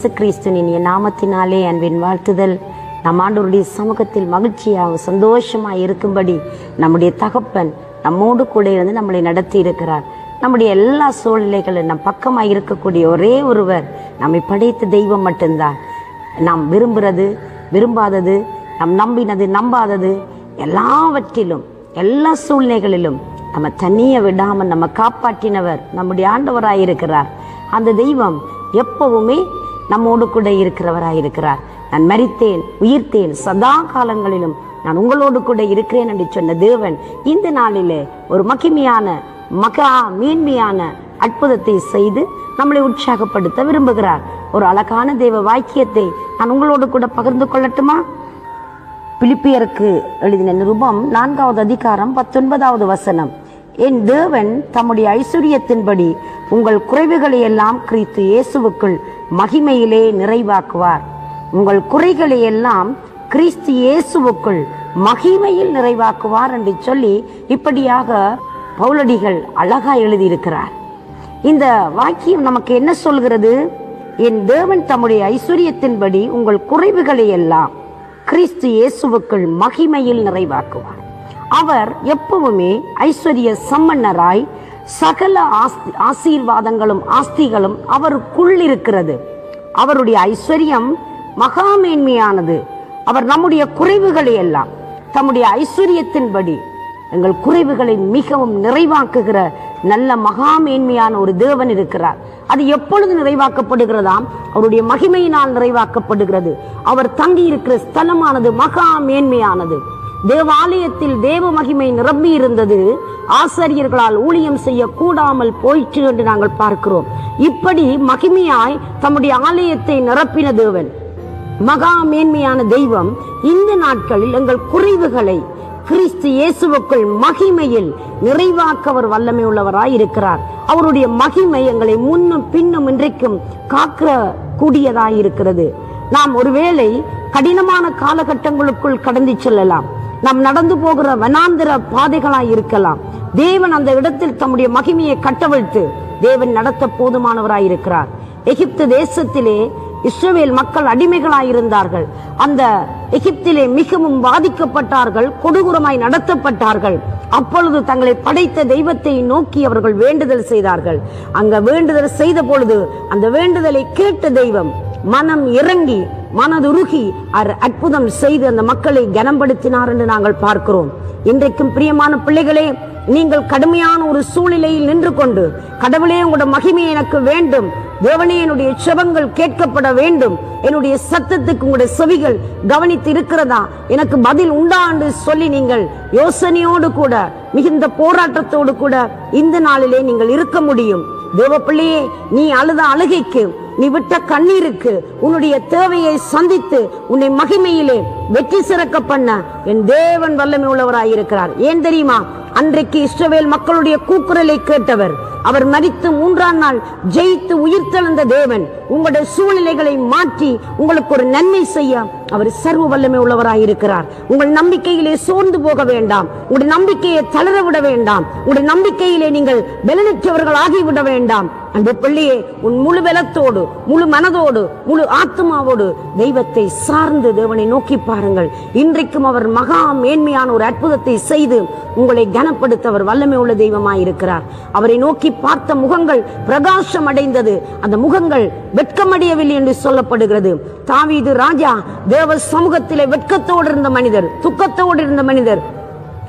கிறிஸ்துவின் நாமத்தினாலே அன்பின் வாழ்த்துதல். நம் ஆண்டவருடைய சமூகத்தில் மகிழ்ச்சியாக சந்தோஷமாக இருக்கும்படி நம்முடைய தகப்பன் நம்மோடு கூட இருந்து நம்மளை நடத்தி இருக்கிறார். நம்முடைய எல்லா சூழ்நிலைகளும் நம் பக்கமாக இருக்கக்கூடிய ஒரே ஒருவர் நம்மை படைத்த தெய்வம் மட்டும்தான். நாம் விரும்புகிறது விரும்பாதது, நாம் நம்பினது நம்பாதது, எல்லாவற்றிலும் எல்லா சூழ்நிலைகளிலும் நம்ம தனியை விடாமல் நம்ம காப்பாற்றினவர் நம்முடைய ஆண்டவராயிருக்கிறார். அந்த தெய்வம் எப்பவுமே நம்மோடு கூட இருக்கிறவராயிருக்கிறார். நான் மரித்தேன், உயிர்த்தேன், சதா காலங்களிலும் நான் உங்களோடு கூட இருக்கிறேன் என்று சொன்ன தேவன் இந்த நாளிலே ஒரு மகா மேன்மையான அற்புதத்தை செய்து நம்மளை உற்சாகப்படுத்த விரும்புகிறார். ஒரு அழகான தேவ வாக்கியத்தை நான் உங்களோடு கூட பகிர்ந்து கொள்ளட்டுமா? பிலிப்பியருக்கு எழுதின நிருபம் 4வது அதிகாரம் 19வது வசனம். என் தேவன் தம்முடைய ஐஸ்வரியத்தின்படி உங்கள் குறைவுகளை எல்லாம் கிறிஸ்து இயேசுவுக்குள் மகிமையிலே நிறைவாக்குவார். உங்கள் குறைகளை எல்லாம் கிறிஸ்து இயேசுவுக்குள் மகிமையில் நிறைவாக்குவார் என்று சொல்லி இப்படியாக பவுலடிகள் அழகா எழுதியிருக்கிறார். இந்த வாக்கியம் நமக்கு என்ன சொல்கிறது? என் தேவன் தம்முடைய ஐஸ்வரியத்தின்படி உங்கள் குறைவுகளை எல்லாம் கிறிஸ்து இயேசுவுக்குள் மகிமையில் நிறைவாக்குவார். அவர் எப்பவுமே ஐஸ்வர்ய சம்பன்னராய் சகல ஆசீர்வாதங்களும் ஆஸ்திகளும் அவருக்குள் இருக்கிறது. அவருடைய ஐஸ்வர்யம் மகா மேன்மையானது. அவர் நம்முடைய குறைவுகளை எல்லாம் தம்முடைய ஐஸ்வர்யத்தின்படி எங்கள் குறைவுகளை மிகவும் நிறைவாக்குகிற நல்ல மகா மேன்மையான ஒரு தேவன் இருக்கிறார். அது எப்பொழுது நிறைவாக்கப்படுகிறதாம்? அவருடைய மகிமையினால் நிறைவாக்கப்படுகிறது. அவர் தங்கி இருக்கிற ஸ்தலமானது மகா மேன்மையானது. தேவாலயத்தில் தேவ மகிமை நிரம்பி இருந்தது. ஆசாரியர்களால் ஊழியம் செய்ய கூடாமல் போயிற்று என்று நாங்கள் பார்க்கிறோம். இப்படி மகிமையாய் தம்முடைய ஆலயத்தை நிரப்பின தேவன், மகா மேன்மையான தெய்வம், இந்த நாட்களில் எங்கள் குறைவுகளை கிறிஸ்து இயேசுவுக்குள் மகிமையில் நிறைவாக்க அவர் வல்லமை உள்ளவராய் இருக்கிறார். அவருடைய மகிமை எங்களை முன்னும் பின்னும் இன்றைக்கும் காக்க கூடியதாய் இருக்கிறது. நாம் ஒருவேளை கடினமான காலகட்டங்களுக்குள் கடந்து செல்லலாம். நாம் நடந்து போகிற வனாந்திர பாதைகளாய் இருக்கலாம். தேவன் அந்த இடத்தில் தம்முடைய மகிமையை கட்டவிழ்த்து தேவன் நடத்த போதுமானவராய் இருக்கிறார். எகிப்து தேசத்திலே இஸ்ரவேல் மக்கள் அடிமைகளாயிருந்தார்கள். அந்த எகிப்திலே மிகவும் பாதிக்கப்பட்டார்கள், கொடூரமாய் நடத்தப்பட்டார்கள். அப்பொழுது தங்களை படைத்த தெய்வத்தை நோக்கி அவர்கள் வேண்டுதல் செய்தார்கள். அங்க வேண்டுதல் செய்த பொழுது அந்த வேண்டுதலை கேட்ட தெய்வம் மனம் இறங்கி மனதுருகி அற்புதம் செய்து அந்த மக்களை கனப்படுத்தினார் என்று நாங்கள் பார்க்கிறோம். இன்றைக்கும் பிரியமான பிள்ளைகளே, நீங்கள் கடுமையான ஒரு சூழ்நிலையில் நின்று கொண்டு, கடவுளே உங்களுடைய மகிமை எனக்கு வேண்டும், தேவனே என்னுடைய செபங்கள் கேட்கப்பட வேண்டும், என்னுடைய சத்தத்துக்கு உங்களுடைய செவிகள் கவனித்து இருக்கிறதா, எனக்கு பதில் உண்டா என்று சொல்லி நீங்கள் யோசனையோடு கூட மிகுந்த போராட்டத்தோடு கூட இந்த நாளிலே நீங்கள் இருக்க முடியும். தேவ பிள்ளையே, நீ அழுத அழுகைக்கு, நீ விட்ட கண்ணீருக்கு உன்னுடைய தேவையை சந்தித்து உன்னை மகிமையிலே வெற்றி சிறக்க பண்ண என் தேவன் வல்லமை உள்ளவராயிருக்கிறார். ஏன் தெரியுமா? அன்றைக்கு இஸ்ரவேல் மக்களுடைய கூக்குரலை கேட்டவர், அவர் மரித்து 3ஆம் நாள் ஜெயித்து உயிர்த்தெழுந்த தேவன் உங்களுடைய சூழ்நிலைகளை மாற்றி உங்களுக்கு ஒரு நன்மை செய்ய அவர் சர்வ வல்லமை உள்ளவராயிருக்கிறார். உங்கள் நம்பிக்கையிலே சோர்ந்து போக வேண்டாம். உங்களுடைய நம்பிக்கையை தளர விட வேண்டாம். உங்களுடைய நம்பிக்கையிலே நீங்கள் பலனற்றவர்கள் ஆகிவிட வேண்டாம். அந்த பிள்ளையே, உன் முழு பலத்தோடு, முழு மனதோடு, முழு ஆத்மாவோடு தெய்வத்தை சார்ந்து தேவனை நோக்கி பாருங்கள். இன்றைக்கும் அவர் மகா மேன்மையான ஒரு அற்புதத்தை செய்து உங்களை கனப்படுத்த அவர் வல்லமை உள்ள தெய்வமாயிருக்கிறார். அவரை நோக்கி பார்த்த முகங்கள் பிரகாசம் அடைந்தது. அந்த முகங்கள் வெட்கமடையவில்லை என்று சொல்லப்படுகிறது. தாவீது ராஜா தேவ சமூகத்திலே வெட்கத்தோடு இருந்த மனிதர், துக்கத்தோடு இருந்த மனிதர்.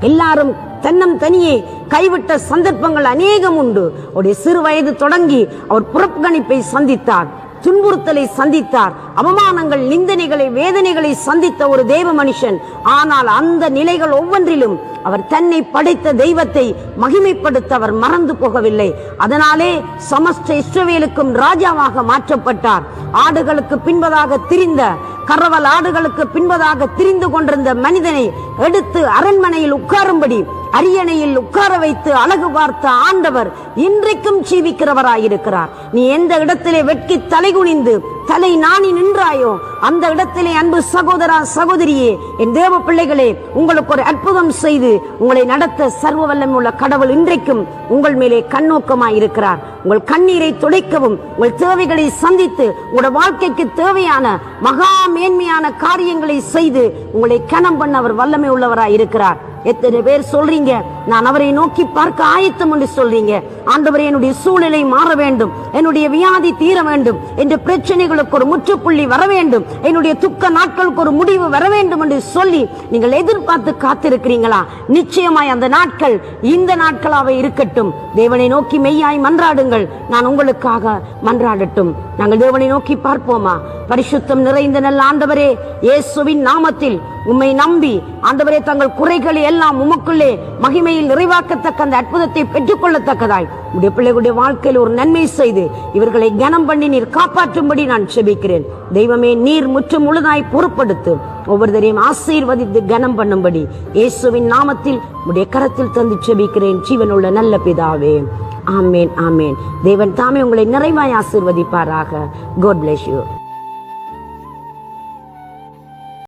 எல்லாரும் தன்னம் தனியே கைவிட்ட சந்தர்ப்பங்கள் அநேகம் உண்டு. அவருடைய சிறு வயது தொடங்கி அவர் புறக்கணிப்பை சந்தித்தார், துன்புறுத்தலை சந்தித்தார், அவமானங்கள், நிந்தனைகளை, வேதனைகளை சந்தித்த ஒரு தேவ மனுஷன். ஆனால் அந்த நிலைகள் ஒவ்வொன்றிலும் அவர் தன்னை படைத்த தெய்வத்தை மகிமைப்படுத்த அவர் மறந்து போகவில்லை. அதனாலே சமஸ்த இஸ்ரவேலுக்கும் ராஜாவாக மாற்றப்பட்டார். ஆடுகளுக்கு பின்பதாக திரிந்த, கரவல் ஆடுகளுக்கு பின்பதாக திரிந்து கொண்டிருந்த மனிதனை எடுத்து அரண்மனையில் உட்காரும்படி அரியணையில் உட்கார வைத்து அழகு பார்த்த ஆண்டவர் இன்றைக்கும் ஜீவிக்கிறவராயிருக்கிறார். நீ எந்த இடத்திலே வெட்கி தலைகுனிந்து தலை நாணி நின்றாயோ அந்த இடத்திலே அன்பு சகோதரா சகோதரியே, என் தேவ பிள்ளைகளே, உங்களுக்கு ஒரு அற்புதம் செய்து உங்களை நடத்த சர்வ வல்லமை உள்ள கடவுள் இன்றைக்கும் உங்கள் மேலே கண்ணோக்கமாய் இருக்கிறார். உங்கள் கண்ணீரை துடைக்கவும், உங்கள் தேவைகளை சந்தித்து, உங்களுடைய வாழ்க்கைக்கு தேவையான மகா மேன்மையான காரியங்களை செய்து உங்களை கனம் பண்ண அவர் வல்லமை உள்ளவராய் இருக்கிறார். எத்தனை பேர் சொல்றீங்க, நான் அவரை நோக்கி பார்க்க ஆயத்தம் என்று சொல்றீங்க. ஆண்டவரே, என்னுடைய சூழ்நிலை மாற வேண்டும், என்னுடைய வியாதி தீர வேண்டும், என்ற பிரச்சனைகளுக்கு ஒரு முற்றுப்புள்ளி வர வேண்டும், என்னுடைய துக்க நாட்களுக்கு ஒரு முடிவு வர வேண்டும் என்று சொல்லி நீங்கள் எதிர்பார்த்து காத்திருக்கிறீங்களா? நிச்சயமாய் அந்த நாட்கள் இந்த நாட்களாக இருக்கட்டும். தேவனை நோக்கி மெய்யாய் மன்றாடுங்கள். நான் உங்களுக்காக மன்றாடட்டும். நாங்கள் தேவனை நோக்கி பார்ப்போமா? பரிசுத்தம் நிறைந்த நல்ல ஆண்டவரே, இயேசுவின் நாமத்தில் உம்மை நம்பி ஆண்டவரே, தங்கள் குறைகளை எல்லாம் உமக்குள்ளே மகிமையில் நிறைவாக்கத்தக்க அந்த அற்புதத்தை பெற்றுக் கொள்ளத்தக்கதாய் உடைய பிள்ளைகளுடைய வாழ்க்கையில் ஒரு நன்மை செய்து இவர்களை கனம் பண்ணி நீர் காப்பாற்றும்படி நான் செபிக்கிறேன். தெய்வமே, நீர் முற்று முழுதாய் பொறுப்படுத்து, ஒவ்வொருத்தரையும் ஆசீர்வதித்து கனம் பண்ணும்படி இயேசுவின் நாமத்தில் உடைய கரத்தில் தந்து செபிக்கிறேன் ஜீவனுள்ள நல்ல பிதாவே. ஆமேன், ஆமேன். தேவன் தாமே உங்களை நிறைவாய் ஆசீர்வதிப்பாராக. God bless you.